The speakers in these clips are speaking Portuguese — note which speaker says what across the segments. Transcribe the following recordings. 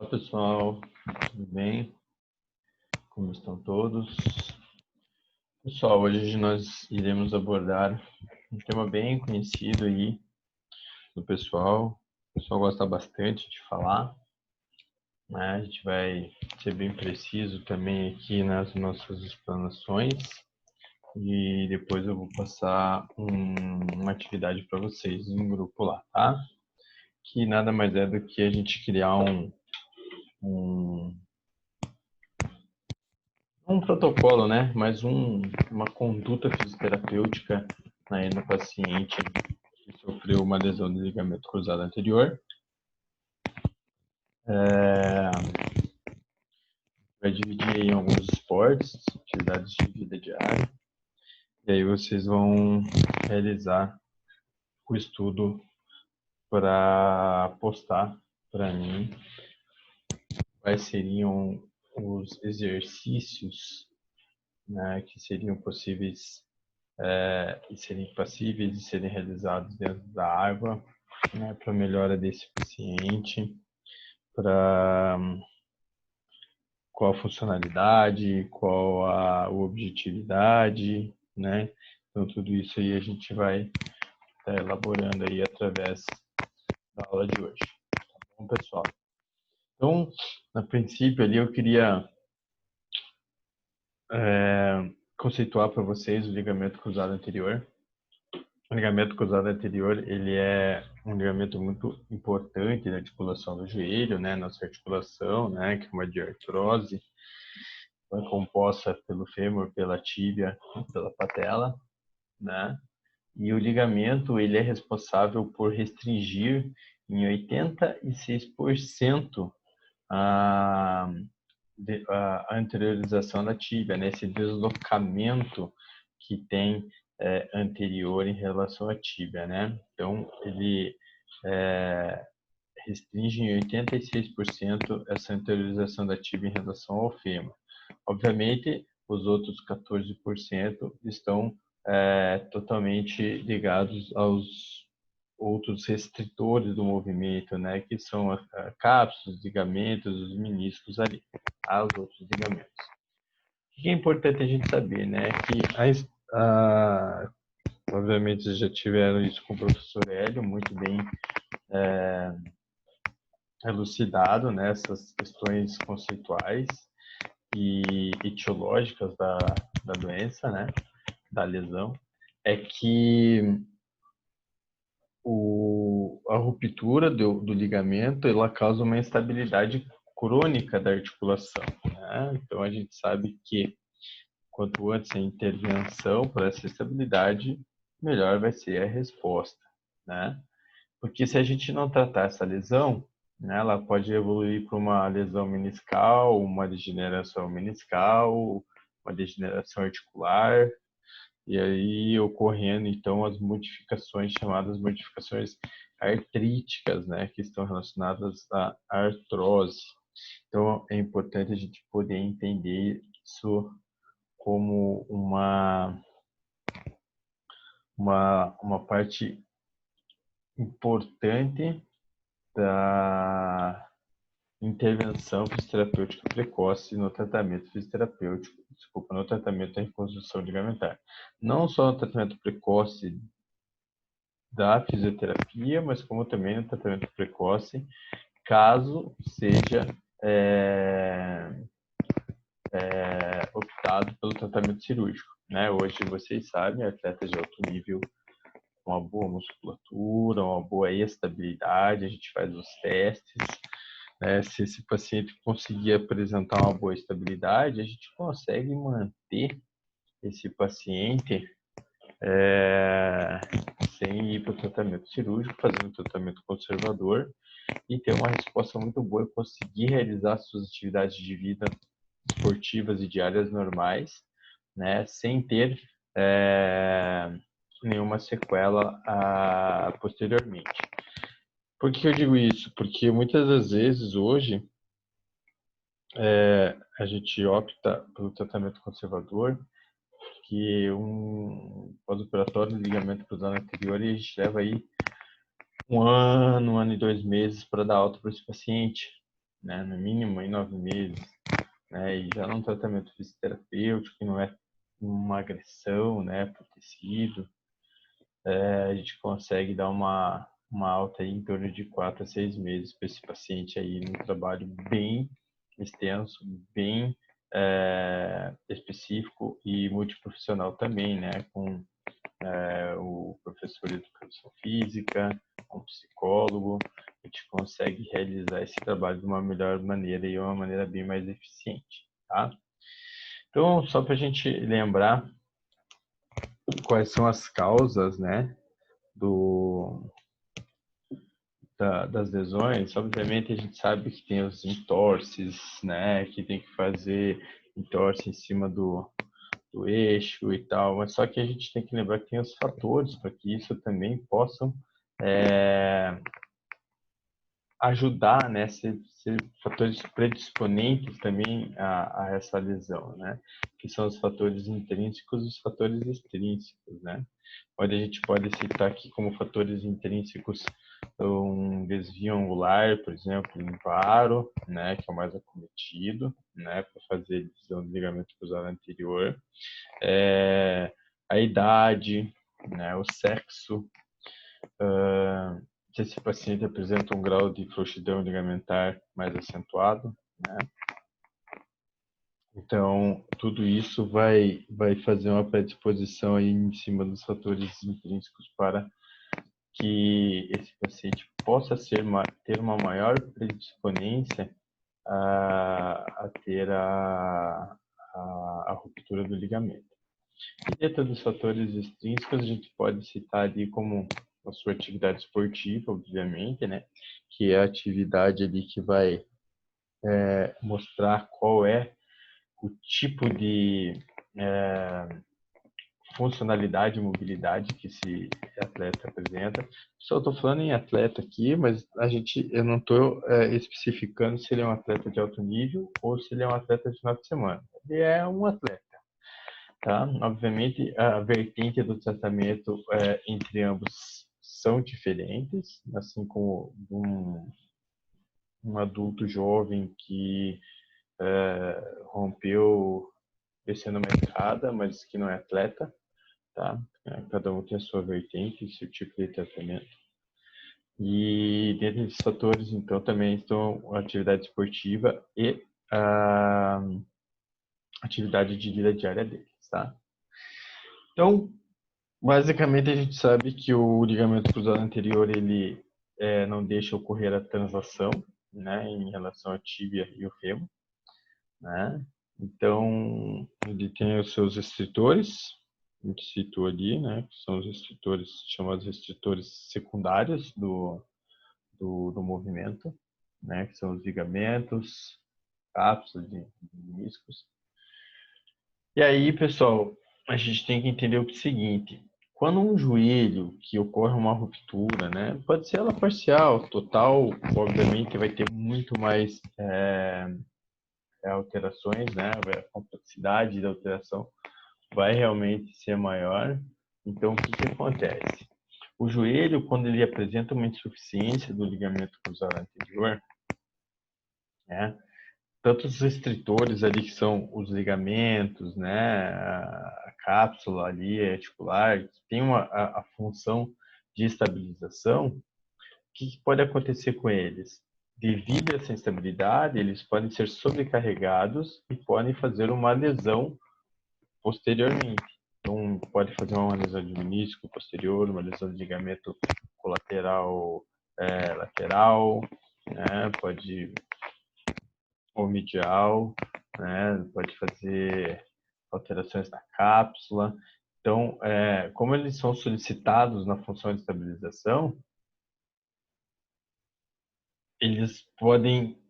Speaker 1: Olá pessoal, tudo bem? Como estão todos? Pessoal, hoje nós iremos abordar um tema bem conhecido aí do pessoal. O pessoal gosta bastante de falar, né? A gente vai ser bem preciso também aqui nas nossas explanações e depois eu vou passar uma atividade para vocês em grupo lá, tá? Que nada mais é do que a gente criar um protocolo, né? Mas uma conduta fisioterapêutica, né, no paciente que sofreu uma lesão do ligamento cruzado anterior. Vai dividir em alguns esportes, atividades de vida diária, e aí vocês vão realizar o estudo para postar para mim quais seriam os exercícios, né, que seriam possíveis e serem passíveis de serem realizados dentro da água, né, para melhora desse paciente, para qual a funcionalidade, qual a objetividade, né? Então tudo isso aí a gente vai elaborando aí através da aula de hoje. Tá bom, pessoal? Então, a princípio ali eu queria conceituar para vocês o ligamento cruzado anterior. O ligamento cruzado anterior, ele é um ligamento muito importante na articulação do joelho, né, nossa articulação, né, que é uma de artrose, é composta pelo fêmur, pela tíbia e pela patela, né? E o ligamento, ele é responsável por restringir em 86% a, a anteriorização da tíbia, né? Esse deslocamento que tem anterior em relação à tíbia, né? Então, ele restringe em 86% essa anteriorização da tíbia em relação ao fêmur. Obviamente, os outros 14% estão totalmente ligados aos outros restritores do movimento, né, que são a cápsulas, ligamentos, os meniscos ali, os outros ligamentos. O que é importante a gente saber, né, que obviamente vocês já tiveram isso com o professor Hélio, muito bem elucidado, né, essas questões conceituais e etiológicas da doença, né, da lesão, é que a ruptura do ligamento ela causa uma instabilidade crônica da articulação, né? Então a gente sabe que quanto antes a intervenção para essa estabilidade, melhor vai ser a resposta, né? Porque se a gente não tratar essa lesão, né, ela pode evoluir para uma lesão meniscal, uma degeneração meniscal, uma degeneração articular, e aí ocorrendo então as modificações chamadas modificações artríticas, né, que estão relacionadas à artrose. Então é importante a gente poder entender isso como uma parte importante da intervenção fisioterapêutica precoce no tratamento fisioterapêutico, desculpa, no tratamento da reconstrução ligamentar. Não só no tratamento precoce da fisioterapia, mas como também no tratamento precoce, caso seja optado pelo tratamento cirúrgico. Né? Hoje, vocês sabem, atletas de alto nível, uma boa musculatura, uma boa estabilidade, a gente faz os testes, né? Se esse paciente conseguir apresentar uma boa estabilidade, a gente consegue manter esse paciente sem ir para o tratamento cirúrgico, fazendo um tratamento conservador e ter uma resposta muito boa e conseguir realizar suas atividades de vida esportivas e diárias normais, né, sem ter nenhuma sequela posteriormente. Por que eu digo isso? Porque muitas das vezes hoje a gente opta pelo tratamento conservador, que um pós-operatório de ligamento cruzado anterior, e a gente leva aí um ano e 2 meses para dar alta para esse paciente, né? No mínimo em 9 meses, né? E já num tratamento fisioterapêutico, que não é uma agressão, né, para o tecido, a gente consegue dar uma alta aí em torno de 4 a 6 meses para esse paciente aí, num trabalho bem extenso, bem específico e multiprofissional também, né? Com o professor de educação física, um psicólogo, a gente consegue realizar esse trabalho de uma melhor maneira e uma maneira bem mais eficiente, tá? Então, só para a gente lembrar quais são as causas, né, das lesões, obviamente a gente sabe que tem os entorses, né, que tem que fazer entorse em cima do eixo e tal, mas só que a gente tem que lembrar que tem os fatores para que isso também possam ajudar, né, ser fatores predisponentes também a essa lesão, né, que são os fatores intrínsecos e os fatores extrínsecos, né, onde a gente pode citar aqui como fatores intrínsecos um desvio angular, por exemplo, um varo, né, que é o mais acometido, né, para fazer lesão do ligamento cruzado anterior, a idade, né, o sexo, se esse paciente apresenta um grau de frouxidão ligamentar mais acentuado, né? Então, tudo isso vai fazer uma predisposição aí em cima dos fatores intrínsecos para que esse paciente possa ter uma maior predisponência a ter a ruptura do ligamento. E dentro dos fatores extrínsecos, a gente pode citar ali como a sua atividade esportiva, obviamente, né? Que é a atividade ali que vai mostrar qual é o tipo de funcionalidade e mobilidade que esse atleta apresenta. Só estou falando em atleta aqui, mas eu não estou especificando se ele é um atleta de alto nível ou se ele é um atleta de final de semana. Ele é um atleta. Tá? Obviamente, a vertente do tratamento entre ambos são diferentes, assim como um adulto jovem que rompeu descendo uma escada, mas que não é atleta, tá? Cada um tem a sua vertente, seu tipo de tratamento. E dentro desses fatores, então, também estão a atividade esportiva e a atividade de vida diária deles, tá? Então, basicamente, a gente sabe que o ligamento cruzado anterior ele não deixa ocorrer a transação, né, em relação à tíbia e o fêmur, né? Então, ele tem os seus restritores, a gente citou ali, né, que são os restritores chamados restritores secundários do movimento, né, que são os ligamentos, cápsulas de meniscos. E aí, pessoal, a gente tem que entender o seguinte: quando um joelho que ocorre uma ruptura, né, pode ser ela parcial, total, obviamente vai ter muito mais alterações, né, a complexidade da alteração vai realmente ser maior. Então, o que acontece? O joelho, quando ele apresenta uma insuficiência do ligamento cruzado anterior, né, tanto os restritores ali que são os ligamentos, né, a cápsula ali articular, que tem a função de estabilização, o que pode acontecer com eles? Devido a essa instabilidade, eles podem ser sobrecarregados e podem fazer uma lesão posteriormente. Então, pode fazer uma lesão de menisco posterior, uma lesão de ligamento colateral lateral, né, pode ou medial, né? Pode fazer alterações na cápsula. Então, como eles são solicitados na função de estabilização, eles podem,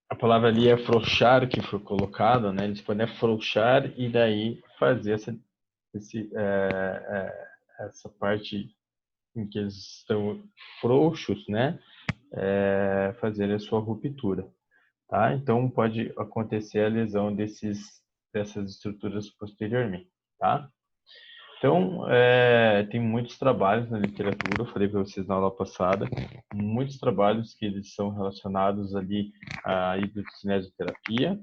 Speaker 1: a palavra ali é afrouxar, que foi colocado, né? Eles podem afrouxar e daí fazer essa parte em que eles estão frouxos, né? Fazer a sua ruptura. Tá? Então, pode acontecer a lesão dessas estruturas posteriormente, tá? Então, tem muitos trabalhos na literatura, eu falei para vocês na aula passada, muitos trabalhos que eles são relacionados ali à hidroxinesioterapia,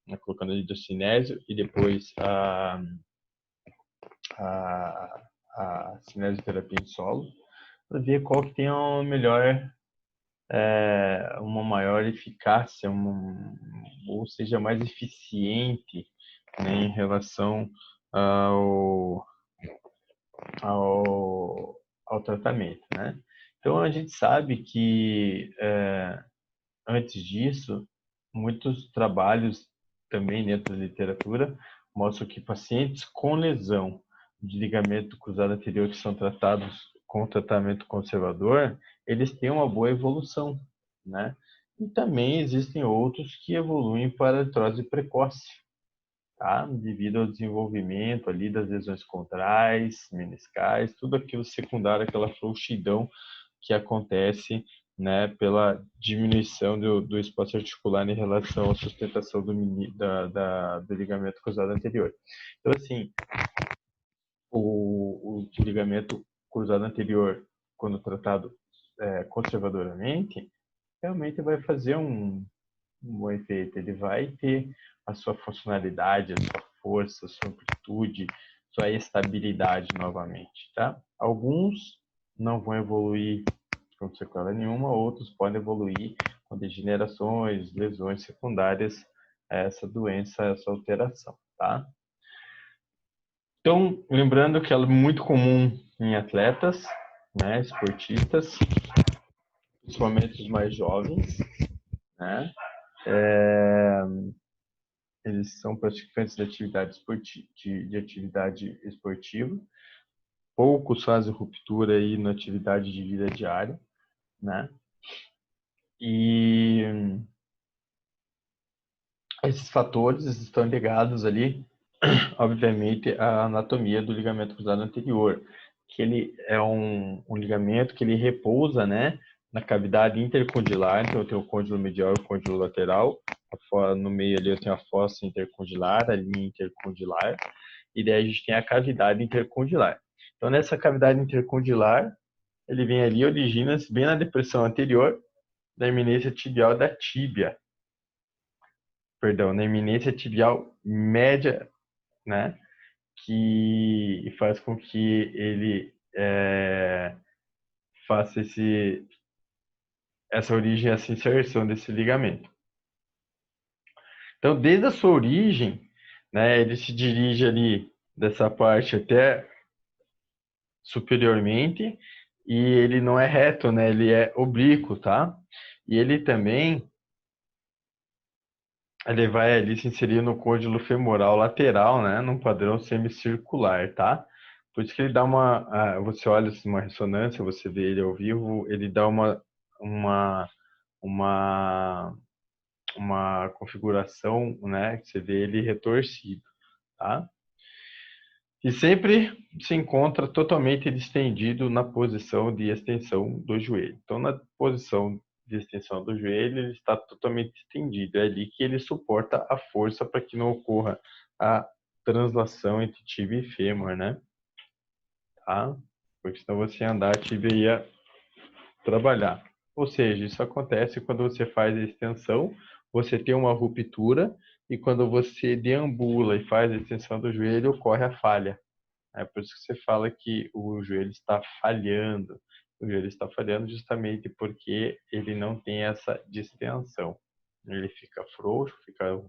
Speaker 1: né, colocando a hidrocinésio e depois a, a cinesioterapia em solo, para ver qual que tem uma maior eficácia, ou seja, mais eficiente, né, em relação ao, ao, ao tratamento, né? Então a gente sabe que antes disso, muitos trabalhos também dentro da literatura mostram que pacientes com lesão de ligamento cruzado anterior que são tratados com tratamento conservador, eles têm uma boa evolução, né? E também existem outros que evoluem para artrose precoce, tá? Devido ao desenvolvimento ali das lesões condrais, meniscais, tudo aquilo secundário, aquela frouxidão que acontece, né, pela diminuição do espaço articular em relação à sustentação do ligamento cruzado anterior. Então, assim, o ligamento cruzado anterior, quando tratado conservadoramente, realmente vai fazer um bom efeito. Ele vai ter a sua funcionalidade, a sua força, a sua amplitude, sua estabilidade novamente, tá? Alguns não vão evoluir com sequela nenhuma, outros podem evoluir com degenerações, lesões secundárias a essa doença, a essa alteração, tá? Então, lembrando que ela é muito comum em atletas, né, esportistas, principalmente os mais jovens, né? Eles são praticantes de atividade esportiva. Poucos fazem ruptura aí na atividade de vida diária, né? E esses fatores estão ligados ali, obviamente, à anatomia do ligamento cruzado anterior, que ele é um ligamento que ele repousa, né, na cavidade intercondilar. Então eu tenho o côndilo medial e o côndilo lateral. No meio ali eu tenho a fossa intercondilar, a linha intercondilar, e daí a gente tem a cavidade intercondilar. Então nessa cavidade intercondilar, ele vem ali, origina-se bem na depressão anterior da eminência tibial da tíbia, perdão, na eminência tibial média, né, que faz com que ele faça essa origem, essa inserção desse ligamento. Então, desde a sua origem, né, ele se dirige ali dessa parte até superiormente, e ele não é reto, né, ele é oblíquo, tá? E ele também ele vai ali se inserir no côndilo femoral lateral, né, num padrão semicircular, tá? Por isso que ele dá você olha assim, uma ressonância, você vê ele ao vivo, ele dá uma, uma, uma configuração, né, que você vê ele retorcido, tá? E sempre se encontra totalmente distendido na posição de extensão do joelho. Então, na posição de extensão do joelho, ele está totalmente estendido. É ali que ele suporta a força para que não ocorra a translação entre tíbia e fêmur, né? Tá? Porque senão você andar, a tíbia ia trabalhar. Ou seja, isso acontece quando você faz a extensão, você tem uma ruptura, e quando você deambula e faz a extensão do joelho, ocorre a falha. É por isso que você fala que o joelho está falhando. O joelho está falhando justamente porque ele não tem essa distensão. Ele fica frouxo, fica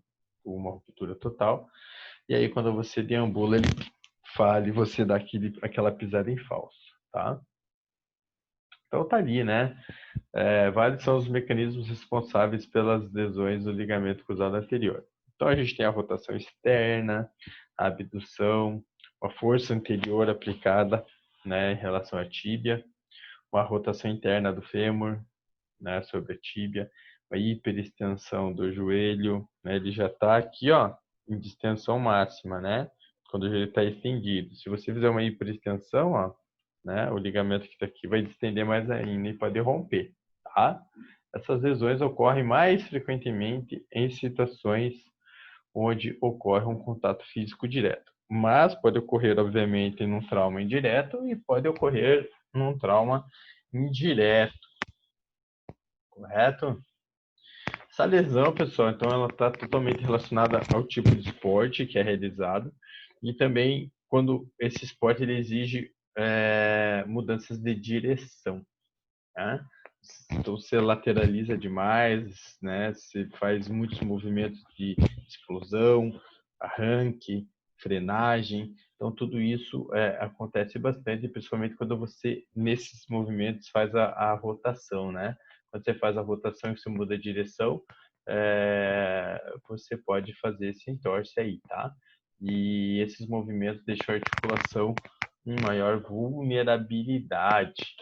Speaker 1: uma ruptura total. E aí, quando você deambula, ele falha e você dá aquela pisada em falso, tá? Então tá ali, né? Vários são os mecanismos responsáveis pelas lesões do ligamento cruzado anterior. Então a gente tem a rotação externa, a abdução, a força anterior aplicada, né, em relação à tíbia, uma rotação interna do fêmur, né, sobre a tíbia, a hiperextensão do joelho, né, ele já está aqui, ó, em distensão máxima, né? Quando o joelho está estendido. Se você fizer uma hiperextensão, ó, né, o ligamento que está aqui vai distender mais ainda e pode romper, tá? Essas lesões ocorrem mais frequentemente em situações onde ocorre um contato físico direto. Mas pode ocorrer, obviamente, num trauma indireto e pode ocorrer num trauma indireto, correto? Essa lesão, pessoal, então ela está totalmente relacionada ao tipo de esporte que é realizado e também quando esse esporte ele exige mudanças de direção, né? Então você lateraliza demais, né? Você faz muitos movimentos de explosão, arranque, frenagem. Então tudo isso acontece bastante, principalmente quando você nesses movimentos faz a rotação, né? Quando você faz a rotação e você muda a direção, você pode fazer esse entorse aí, tá? E esses movimentos deixam a articulação em maior vulnerabilidade,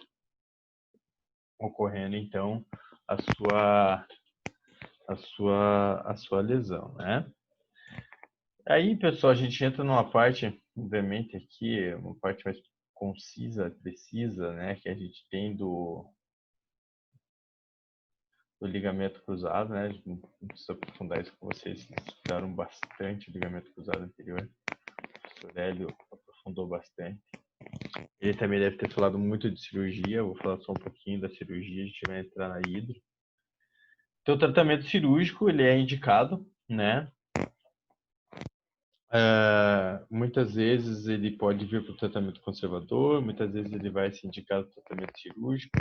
Speaker 1: ocorrendo então a sua a sua lesão, né? Aí, pessoal, a gente entra numa parte, obviamente aqui, uma parte mais concisa, precisa, né, que a gente tem do ligamento cruzado, né? A gente não precisa aprofundar isso com vocês, vocês estudaram bastante o ligamento cruzado anterior. O professor Hélio aprofundou bastante. Ele também deve ter falado muito de cirurgia, eu vou falar só um pouquinho da cirurgia, a gente vai entrar na hidro. Então, o tratamento cirúrgico, ele é indicado, né? Muitas vezes ele pode vir para o tratamento conservador, muitas vezes ele vai ser indicado para o tratamento cirúrgico.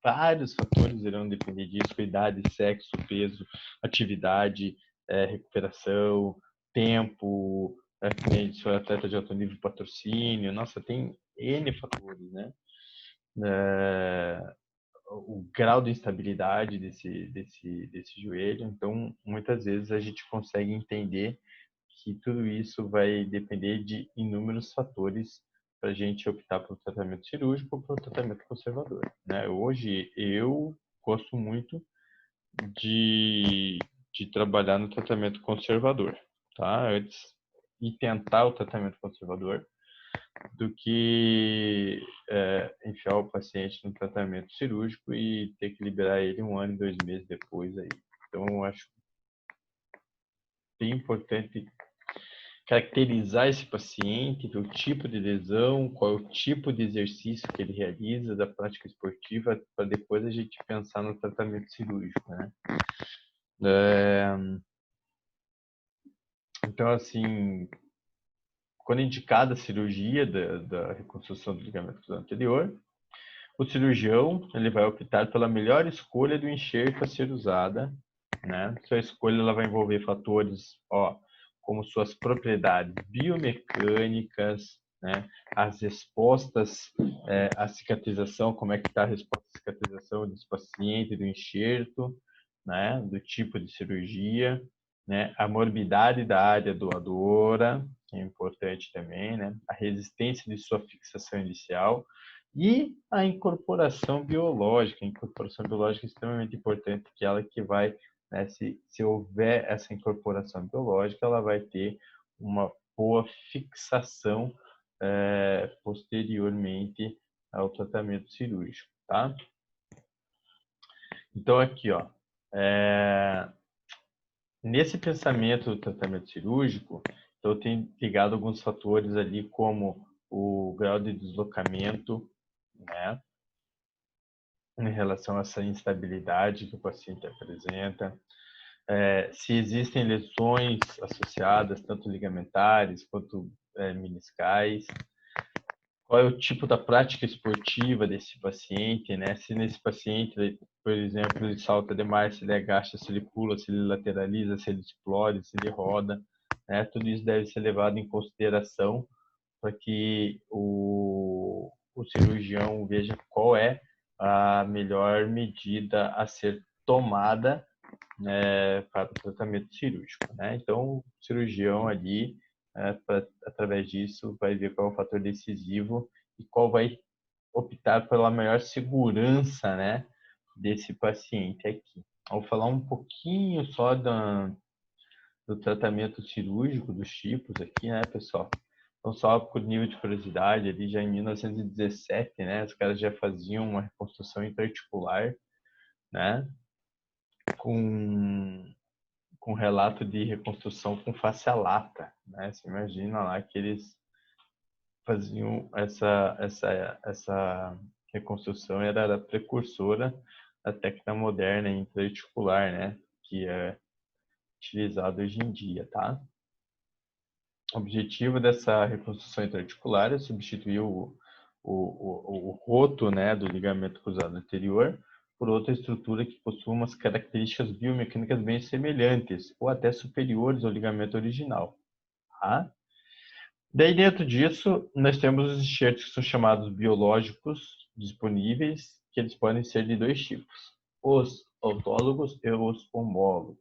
Speaker 1: Vários fatores irão depender disso: idade, sexo, peso, atividade, recuperação, tempo, se for atleta de alto nível, patrocínio. Nossa, tem N fatores, né? O grau de instabilidade desse joelho. Então, muitas vezes a gente consegue entender que tudo isso vai depender de inúmeros fatores para a gente optar pelo tratamento cirúrgico ou pelo tratamento conservador, né? Hoje eu gosto muito de, de trabalhar no tratamento conservador, tá? Antes e tentar o tratamento conservador do que enfiar o paciente no tratamento cirúrgico e ter que liberar ele 1 ano e 2 meses depois aí. Então eu acho bem importante caracterizar esse paciente, ver o tipo de lesão, qual é o tipo de exercício que ele realiza, da prática esportiva, para depois a gente pensar no tratamento cirúrgico, né? Então, assim, quando indicada a cirurgia da reconstrução do ligamento cruzado anterior, o cirurgião ele vai optar pela melhor escolha do enxerto a ser usada, né? Sua escolha ela vai envolver fatores, como suas propriedades biomecânicas, né? As respostas à cicatrização, como é que está a resposta à cicatrização desse paciente, do enxerto, né? Do tipo de cirurgia, né? A morbidade da área doadora, que é importante também, né? A resistência de sua fixação inicial e a incorporação biológica. A incorporação biológica é extremamente importante, que ela que vai, né, se houver essa incorporação biológica, ela vai ter uma boa fixação posteriormente ao tratamento cirúrgico, tá? Então aqui, nesse pensamento do tratamento cirúrgico, eu tenho ligado alguns fatores ali, como o grau de deslocamento, né, em relação a essa instabilidade que o paciente apresenta, se existem lesões associadas, tanto ligamentares quanto meniscais, qual é o tipo da prática esportiva desse paciente, né? Se nesse paciente, por exemplo, ele salta demais, se ele agacha, se ele pula, se ele lateraliza, se ele explode, se ele roda, né? Tudo isso deve ser levado em consideração para que o cirurgião veja qual é a melhor medida a ser tomada, né, para o tratamento cirúrgico, né? Então, o cirurgião ali, através disso, vai ver qual é o fator decisivo e qual vai optar pela maior segurança, né, desse paciente aqui. Vou falar um pouquinho só do tratamento cirúrgico, dos tipos aqui, né, pessoal? Então, só por nível de curiosidade, ali já em 1917, né, os caras já faziam uma reconstrução interarticular, né, com com relato de reconstrução com face à lata, né? Você imagina lá que eles faziam essa reconstrução, era a precursora da técnica moderna intraarticular, né? Que é utilizado hoje em dia, tá? O objetivo dessa reconstrução intraarticular é substituir o roto, né, do ligamento cruzado anterior por outra estrutura que possua umas características biomecânicas bem semelhantes ou até superiores ao ligamento original, tá? Daí, dentro disso, nós temos os enxertos que são chamados biológicos disponíveis, que eles podem ser de dois tipos: os autólogos e os homólogos.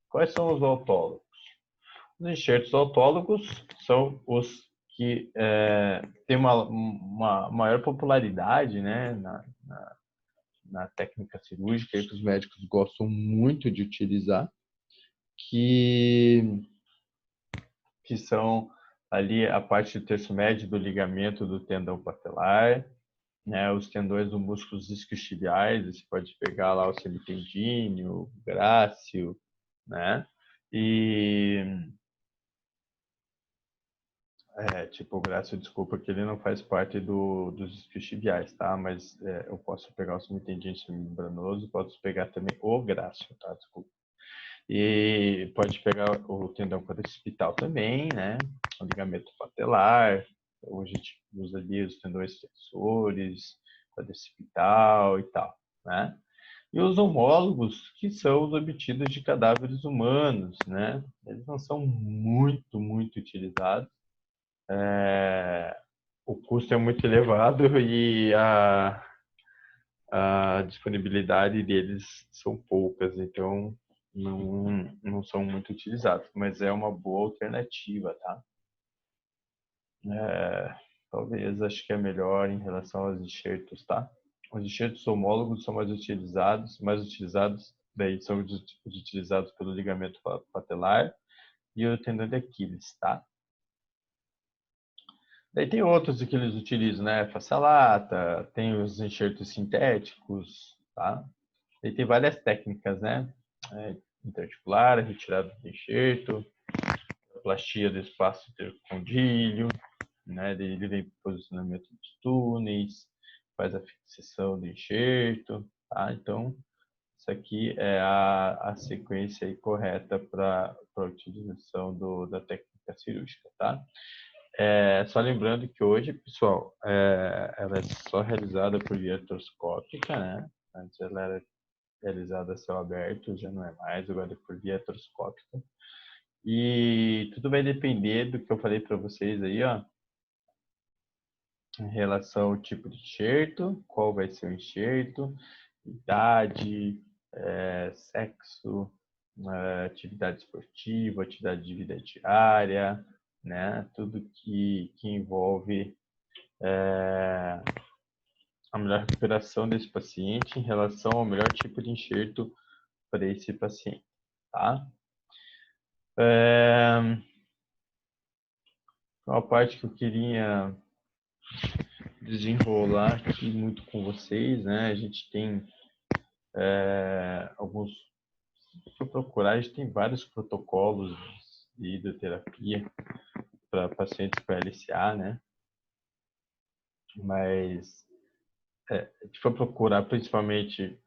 Speaker 1: Quais são os autólogos? Os enxertos autólogos são os que têm uma maior popularidade, né, na técnica cirúrgica, que os médicos gostam muito de utilizar, que são ali a parte do terço médio do ligamento do tendão patelar, né, os tendões dos músculos isquiotibiais, você pode pegar lá o semitendíneo, o grácil, né, e tipo, o grácil, desculpa, que ele não faz parte dos isquiotibiais, tá? Mas eu posso pegar o semitendíneo semimembranoso, posso pegar também o grácil, tá? Desculpa. E pode pegar o tendão quadricipital também, né? O ligamento patelar. Hoje a gente usa ali os tendões flexores, quadricipital e tal, né? E os homólogos, que são os obtidos de cadáveres humanos, né? Eles não são muito utilizados. O custo é muito elevado e a disponibilidade deles são poucas, então não são muito utilizados, mas é uma boa alternativa, tá? Talvez, acho que é melhor em relação aos enxertos, tá? Os enxertos homólogos são mais utilizados, daí são os utilizados pelo ligamento patelar e o tendão de Aquiles, tá? Daí tem outros que eles utilizam, né? Face-lata, tem os enxertos sintéticos, tá? E tem várias técnicas, né? Interarticular, retirada do enxerto, plastia do espaço intercondíleo, né? Ele vem para o posicionamento dos túneis, faz a fixação do enxerto, tá? Então, isso aqui é a sequência aí correta para a utilização da técnica cirúrgica, tá? Só lembrando que hoje, pessoal, ela é só realizada por via artroscópica, né? Antes ela era realizada a céu aberto, já não é mais, agora é por via artroscópica. E tudo vai depender do que eu falei para vocês aí, ó, em relação ao tipo de enxerto, qual vai ser o enxerto, idade, sexo, atividade esportiva, atividade de vida diária, né? Tudo que envolve a melhor recuperação desse paciente em relação ao melhor tipo de enxerto para esse paciente, tá? Uma parte que eu queria desenrolar aqui muito com vocês, né? A gente tem alguns, se eu procurar, a gente tem vários protocolos de hidroterapia para pacientes com LCA, né? Mas se for procurar, principalmente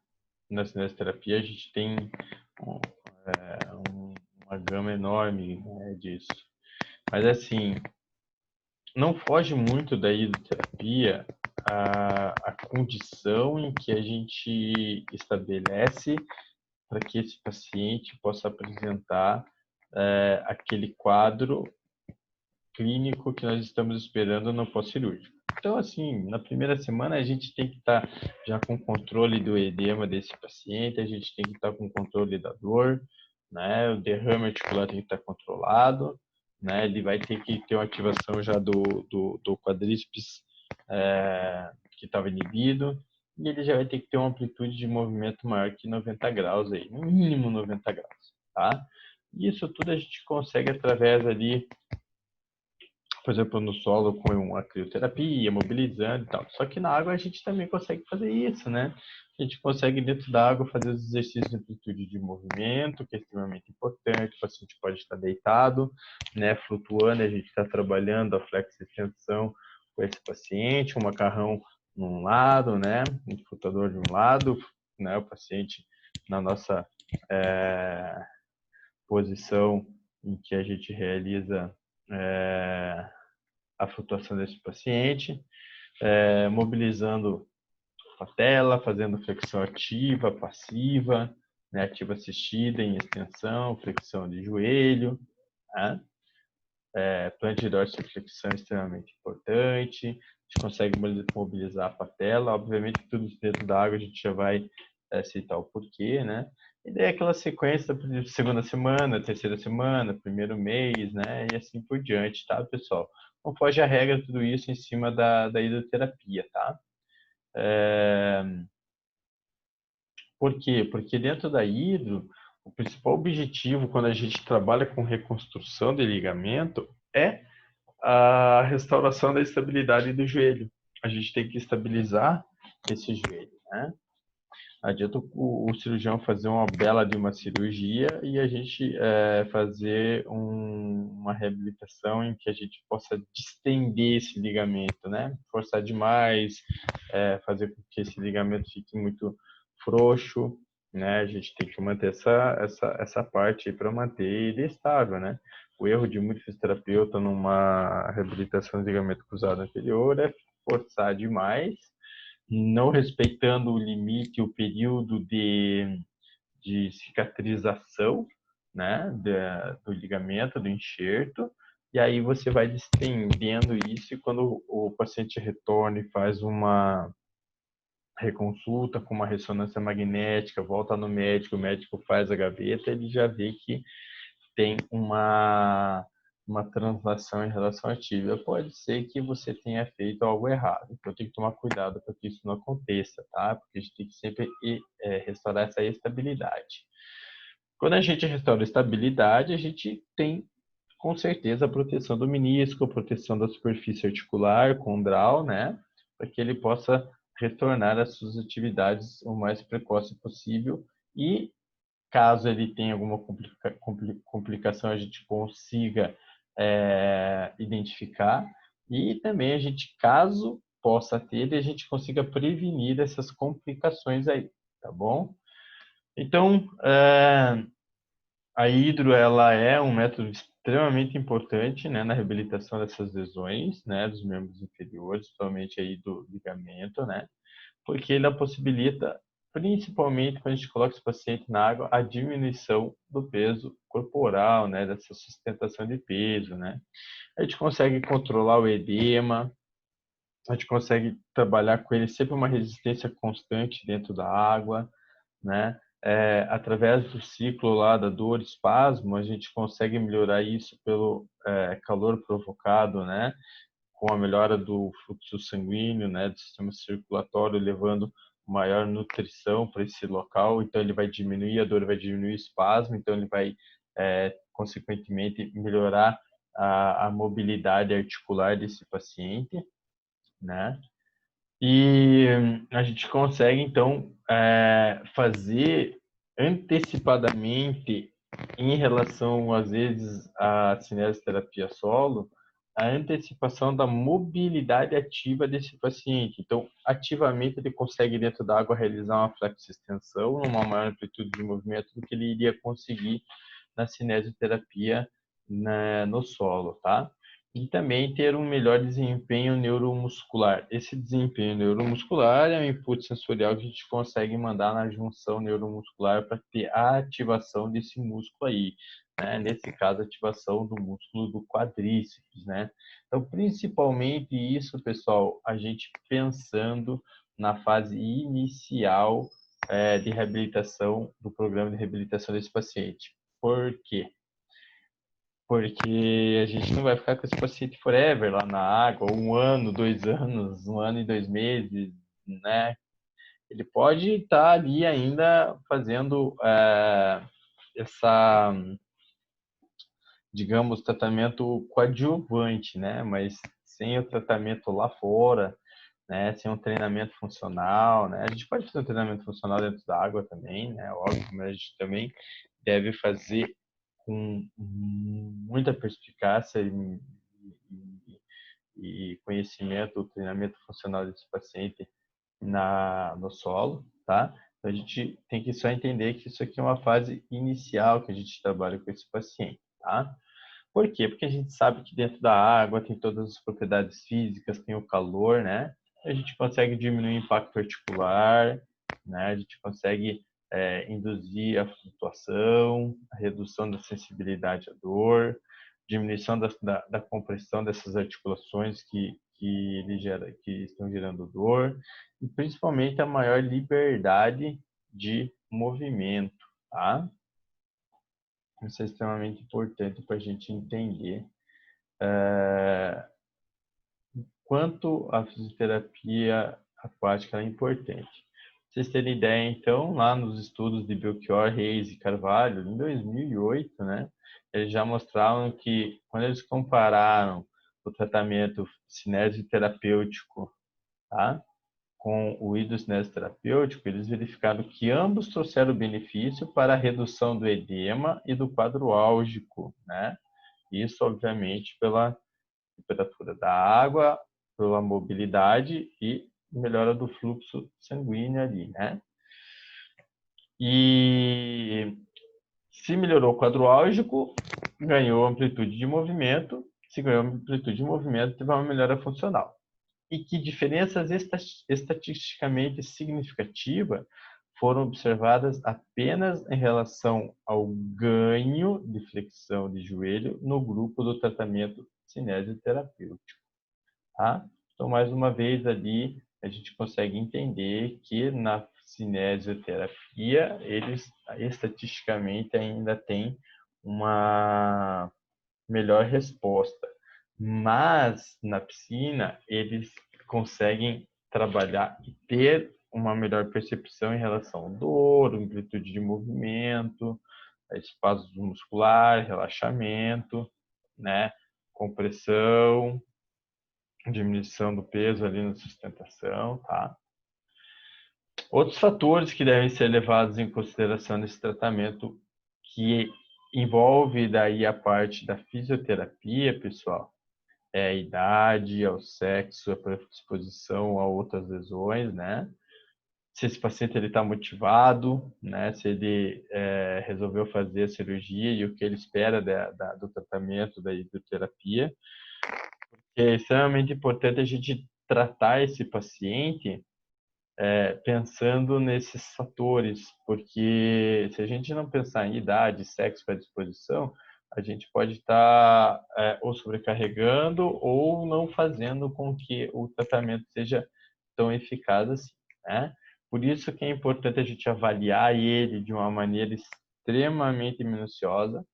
Speaker 1: na cinesioterapia, a gente tem uma gama enorme, né, disso. Mas assim, não foge muito da hidroterapia a condição em que a gente estabelece para que esse paciente possa apresentar aquele quadro clínico que nós estamos esperando no pós-cirúrgico. Então, assim, na primeira semana a gente tem que estar já com controle do edema desse paciente, a gente tem que estar com controle da dor, né? O derrame articular tem que estar controlado, né? Ele vai ter que ter uma ativação já do quadríceps que estava inibido, e ele já vai ter que ter uma amplitude de movimento maior que 90 graus aí, no mínimo 90 graus, tá? Isso tudo a gente consegue através ali por exemplo, no solo com uma crioterapia, mobilizando e tal. Só que na água a gente também consegue fazer isso, né? A gente consegue dentro da água fazer os exercícios de amplitude de movimento, que é extremamente importante. O paciente pode estar deitado, né, flutuando, a gente está trabalhando a flexo-extensão com esse paciente, um macarrão num lado, né, um flutuador de um lado, né, o paciente na nossa posição em que a gente realiza a flutuação desse paciente, mobilizando a patela, fazendo flexão ativa, passiva, né, ativa assistida em extensão, flexão de joelho, né? Plano de dorsiflexão é extremamente importante. A gente consegue mobilizar a patela. Obviamente, tudo dentro da água a gente já vai citar o porquê, né? E daí aquela sequência de segunda semana, terceira semana, primeiro mês, né? E assim por diante, tá, pessoal? Não foge a regra tudo isso em cima da hidroterapia, tá? Por quê? Porque dentro da hidro, o principal objetivo quando a gente trabalha com reconstrução de ligamento é a restauração da estabilidade do joelho. A gente tem que estabilizar esse joelho, né? Não adianta o cirurgião fazer uma bela de uma cirurgia e a gente fazer uma reabilitação em que a gente possa distender esse ligamento, né? Forçar demais, fazer com que esse ligamento fique muito frouxo, né? A gente tem que manter essa parte para manter ele estável, né? O erro de muito fisioterapeuta numa reabilitação de ligamento cruzado anterior é forçar demais, não respeitando o limite, o período de cicatrização, né, do ligamento, do enxerto, e aí você vai distendendo isso, e quando o paciente retorna e faz uma reconsulta com uma ressonância magnética, volta no médico, o médico faz a gaveta, ele já vê que tem uma translação em relação à tíbia. Pode ser que você tenha feito algo errado, então tem que tomar cuidado para que isso não aconteça, tá? Porque a gente tem que sempre restaurar essa estabilidade. Quando a gente restaura a estabilidade, a gente tem com certeza a proteção do menisco, a proteção da superfície articular, condral, né? Para que ele possa retornar às suas atividades o mais precoce possível e caso ele tenha alguma complicação, a gente consiga identificar e também a gente, caso possa ter, a gente consiga prevenir essas complicações aí, tá bom? Então, a hidro, ela é um método extremamente importante, né, na reabilitação dessas lesões, né, dos membros inferiores, principalmente aí do ligamento, né? Porque ele possibilita, principalmente quando a gente coloca esse paciente na água, a diminuição do peso corporal, né, dessa sustentação de peso, né. A gente consegue controlar o edema, a gente consegue trabalhar com ele sempre uma resistência constante dentro da água, né. Através do ciclo lá da dor espasmo, a gente consegue melhorar isso pelo calor provocado, né, com a melhora do fluxo sanguíneo, né, do sistema circulatório, levando maior nutrição para esse local, então ele vai diminuir a dor, vai diminuir o espasmo, então ele vai, consequentemente, melhorar a mobilidade articular desse paciente, né? E a gente consegue, então, fazer antecipadamente em relação, às vezes, à cinesioterapia solo, a antecipação da mobilidade ativa desse paciente. Então, ativamente ele consegue dentro da água realizar uma flexo-extensão, uma maior amplitude de movimento do que ele iria conseguir na cinesioterapia no solo, tá? E também ter um melhor desempenho neuromuscular. Esse desempenho neuromuscular é um input sensorial que a gente consegue mandar na junção neuromuscular para ter a ativação desse músculo aí, né? Nesse caso, a ativação do músculo do quadríceps, né? Então, principalmente isso, pessoal, a gente pensando na fase inicial de reabilitação, do programa de reabilitação desse paciente. Por quê? Porque a gente não vai ficar com esse paciente forever lá na água, 1 ano, 2 anos, 1 ano e 2 meses, né? Ele pode estar ali ainda fazendo essa digamos, tratamento coadjuvante, né? Mas sem o tratamento lá fora, né? Sem um treinamento funcional, né? A gente pode fazer um treinamento funcional dentro da água também, né? Óbvio, mas a gente também deve fazer com muita perspicácia e conhecimento, o treinamento funcional desse paciente no solo, tá? Então, a gente tem que só entender que isso aqui é uma fase inicial que a gente trabalha com esse paciente, tá? Por quê? Porque a gente sabe que dentro da água tem todas as propriedades físicas, tem o calor, né? A gente consegue diminuir o impacto articular, né? A gente consegue induzir a flutuação, a redução da sensibilidade à dor, diminuição da compressão dessas articulações que estão gerando dor e principalmente a maior liberdade de movimento, tá? Isso é extremamente importante para a gente entender quanto a fisioterapia aquática é importante. Pra vocês terem ideia, então, lá nos estudos de Belchior, Reis e Carvalho, em 2008, né, eles já mostravam que, quando eles compararam o tratamento cinesio-terapêutico, tá, com o hidrocinésio-terapêutico, eles verificaram que ambos trouxeram benefício para a redução do edema e do quadro álgico, né? Isso, obviamente, pela temperatura da água, pela mobilidade e melhora do fluxo sanguíneo ali, né? E se melhorou o quadro álgico, ganhou amplitude de movimento. Se ganhou amplitude de movimento, teve uma melhora funcional. E que diferenças estatisticamente significativas foram observadas apenas em relação ao ganho de flexão de joelho no grupo do tratamento cinesioterapêutico. Tá? Então, mais uma vez ali, a gente consegue entender que na cinesioterapia, eles estatisticamente ainda têm uma melhor resposta. Mas na piscina, eles conseguem trabalhar e ter uma melhor percepção em relação à dor, amplitude de movimento, espasmo muscular, relaxamento, né? Compressão, diminuição do peso ali na sustentação, tá? Outros fatores que devem ser levados em consideração nesse tratamento, que envolve daí a parte da fisioterapia, pessoal, é a idade, é o sexo, a predisposição a outras lesões, né? Se esse paciente ele está motivado, né? Se ele resolveu fazer a cirurgia e o que ele espera do tratamento da hidroterapia. É extremamente importante a gente tratar esse paciente pensando nesses fatores, porque se a gente não pensar em idade, sexo, predisposição, a gente pode estar ou sobrecarregando ou não fazendo com que o tratamento seja tão eficaz assim, né? Por isso que é importante a gente avaliar ele de uma maneira extremamente minuciosa,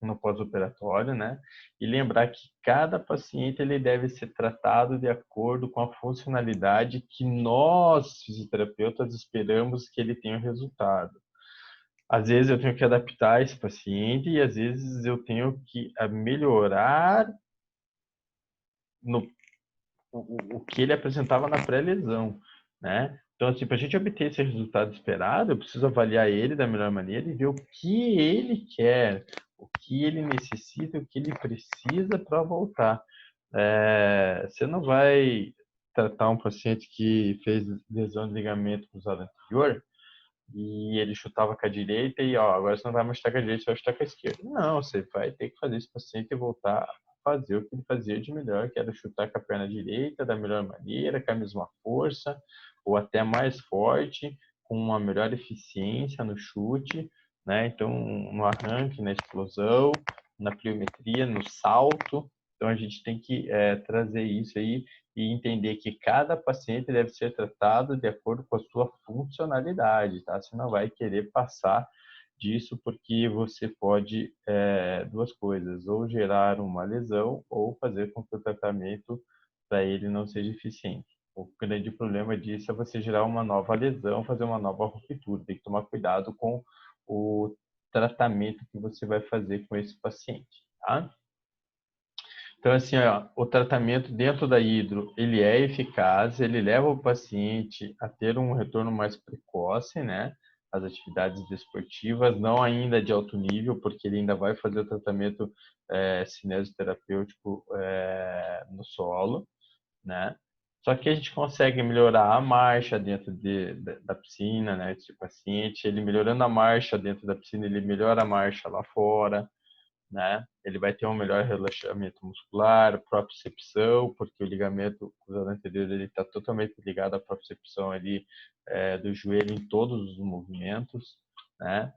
Speaker 1: no pós-operatório, né? E lembrar que cada paciente ele deve ser tratado de acordo com a funcionalidade que nós, fisioterapeutas, esperamos que ele tenha o resultado. Às vezes eu tenho que adaptar esse paciente e às vezes eu tenho que melhorar no, o que ele apresentava na pré-lesão, né? Então, assim, para a gente obter esse resultado esperado, eu preciso avaliar ele da melhor maneira e ver o que ele quer, o que ele necessita, o que ele precisa para voltar. Você não vai tratar um paciente que fez lesão de ligamento cruzado anterior e ele chutava com a direita e, ó, agora você não vai mais chutar com a direita, você vai chutar com a esquerda. Não, você vai ter que fazer esse paciente voltar a fazer o que ele fazia de melhor, que era chutar com a perna direita da melhor maneira, com a mesma força, ou até mais forte, com uma melhor eficiência no chute, né? Então, no arranque, na explosão, na pliometria, no salto. Então, a gente tem que trazer isso aí e entender que cada paciente deve ser tratado de acordo com a sua funcionalidade, tá? Você não vai querer passar disso porque você pode duas coisas, ou gerar uma lesão ou fazer com que o tratamento para ele não seja eficiente. O grande problema disso é você gerar uma nova lesão, fazer uma nova ruptura. Tem que tomar cuidado com o tratamento que você vai fazer com esse paciente, tá? Então, assim, ó, o tratamento dentro da hidro, ele é eficaz, ele leva o paciente a ter um retorno mais precoce, né? Às atividades desportivas, não ainda de alto nível, porque ele ainda vai fazer o tratamento cinesioterapêutico no solo, né? Só que a gente consegue melhorar a marcha dentro da piscina, né? Esse paciente, ele melhorando a marcha dentro da piscina, ele melhora a marcha lá fora, né? Ele vai ter um melhor relaxamento muscular, propriocepção, porque o ligamento cruzado anterior ele está totalmente ligado à propriocepção ali do joelho em todos os movimentos, né?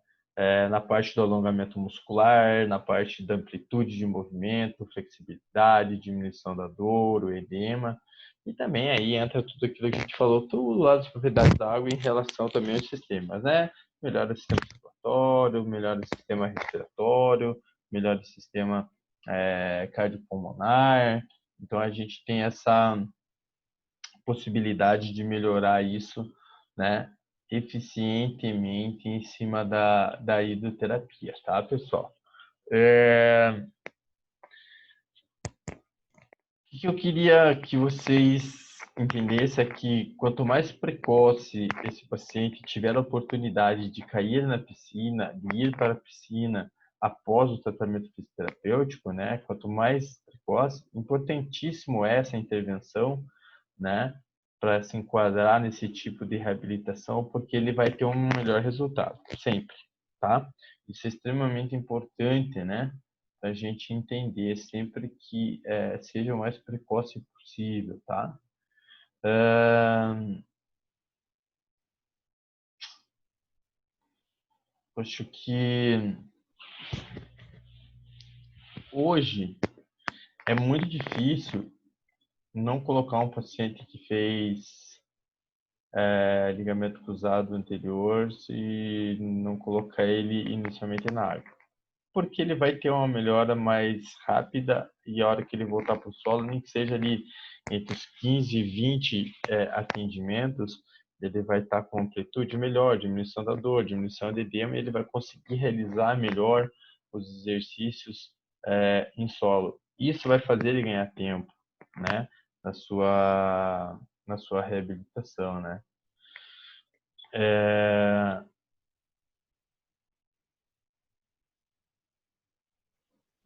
Speaker 1: Na parte do alongamento muscular, na parte da amplitude de movimento, flexibilidade, diminuição da dor, o edema. E também aí entra tudo aquilo que a gente falou, tudo lá das propriedades da água em relação também aos sistemas, né? Melhora o sistema circulatório, melhora o sistema respiratório, melhora o sistema cardiopulmonar. Então, a gente tem essa possibilidade de melhorar isso, né, eficientemente em cima da hidroterapia, tá, pessoal? O que eu queria que vocês entendessem é que quanto mais precoce esse paciente tiver a oportunidade de cair na piscina, de ir para a piscina após o tratamento fisioterapêutico, né? Quanto mais precoce, importantíssimo é essa intervenção, né? Para se enquadrar nesse tipo de reabilitação, porque ele vai ter um melhor resultado, sempre, tá? Isso é extremamente importante, né? A gente entender sempre que seja o mais precoce possível, tá? Acho que hoje é muito difícil não colocar um paciente que fez ligamento cruzado anterior e não colocar ele inicialmente na água. Porque ele vai ter uma melhora mais rápida e a hora que ele voltar para o solo, nem que seja ali entre os 15 e 20 atendimentos, ele vai estar com amplitude melhor, diminuição da dor, diminuição do edema, e ele vai conseguir realizar melhor os exercícios em solo. Isso vai fazer ele ganhar tempo, né, na sua reabilitação, né.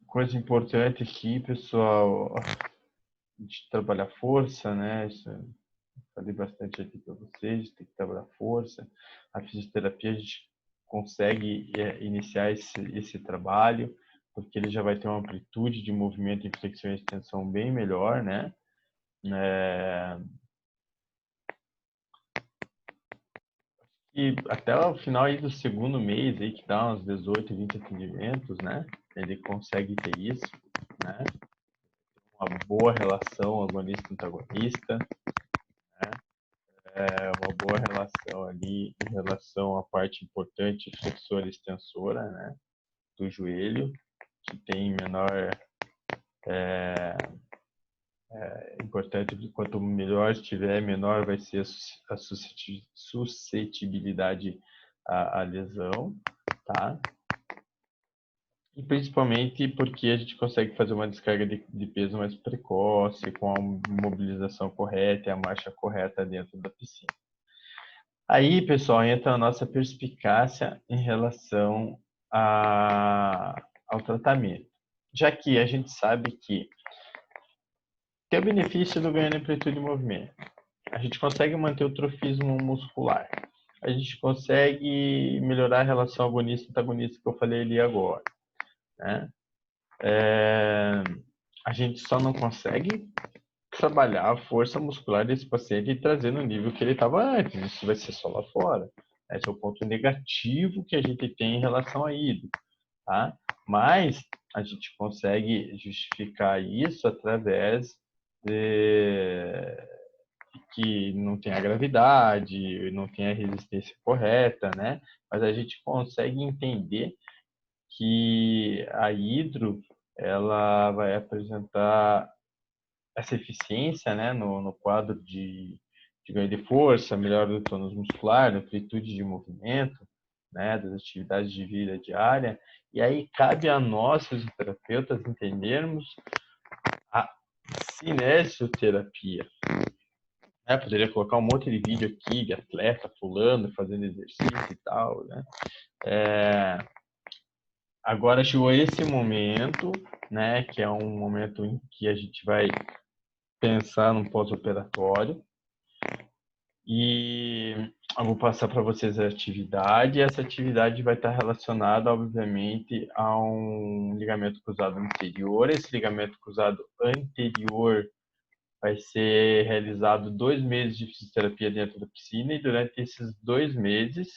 Speaker 1: Coisa importante aqui, pessoal, de trabalhar força, né? Isso, falei bastante aqui para vocês, tem que trabalhar força. A fisioterapia a gente consegue iniciar esse trabalho, porque ele já vai ter uma amplitude de movimento em flexão e extensão bem melhor, né? E até o final aí do segundo mês, aí, que dá uns 18, 20 atendimentos, né? Ele consegue ter isso, né? Uma boa relação agonista-antagonista, uma boa relação ali em relação à parte importante flexora e extensora, né, do joelho, que tem menor importante, quanto melhor estiver, menor vai ser a suscetibilidade à lesão, tá? E principalmente porque a gente consegue fazer uma descarga de peso mais precoce, com a mobilização correta e a marcha correta dentro da piscina. Aí, pessoal, entra a nossa perspicácia em relação ao tratamento. Já que a gente sabe que tem o benefício do ganho de amplitude de movimento. A gente consegue manter o trofismo muscular. A gente consegue melhorar a relação agonista-antagonista que eu falei ali agora, né? A gente só não consegue trabalhar a força muscular desse paciente e trazer no nível que ele estava antes. Isso vai ser só lá fora. Esse é o ponto negativo que a gente tem em relação a hidro, tá? Mas a gente consegue justificar isso através de que não tem a gravidade, não tem a resistência correta, né? Mas a gente consegue entender que a hidro ela vai apresentar essa eficiência, né, no quadro de ganho de força, melhora do tônus muscular, amplitude de movimento, né, das atividades de vida diária, e aí cabe a nós, fisioterapeutas, entendermos a cinesioterapia. Poderia colocar um monte de vídeo aqui de atleta pulando, fazendo exercício e tal, né? Agora chegou esse momento, né, que é um momento em que a gente vai pensar no pós-operatório, e eu vou passar para vocês a atividade, e essa atividade vai estar relacionada, obviamente, a um ligamento cruzado anterior. Esse ligamento cruzado anterior vai ser realizado 2 meses de fisioterapia dentro da piscina, e durante esses 2 meses,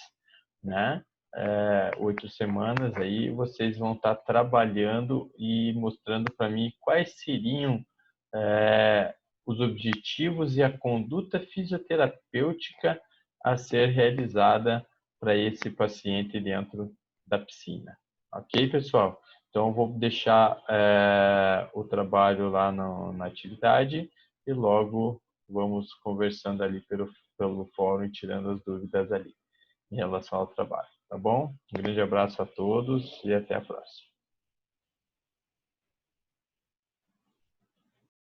Speaker 1: né, 8 semanas aí, vocês vão estar trabalhando e mostrando para mim quais seriam os objetivos e a conduta fisioterapêutica a ser realizada para esse paciente dentro da piscina. Ok, pessoal? Então, eu vou deixar o trabalho lá na atividade e logo vamos conversando ali pelo fórum e tirando as dúvidas ali em relação ao trabalho, tá bom? Um grande abraço a todos e até a próxima.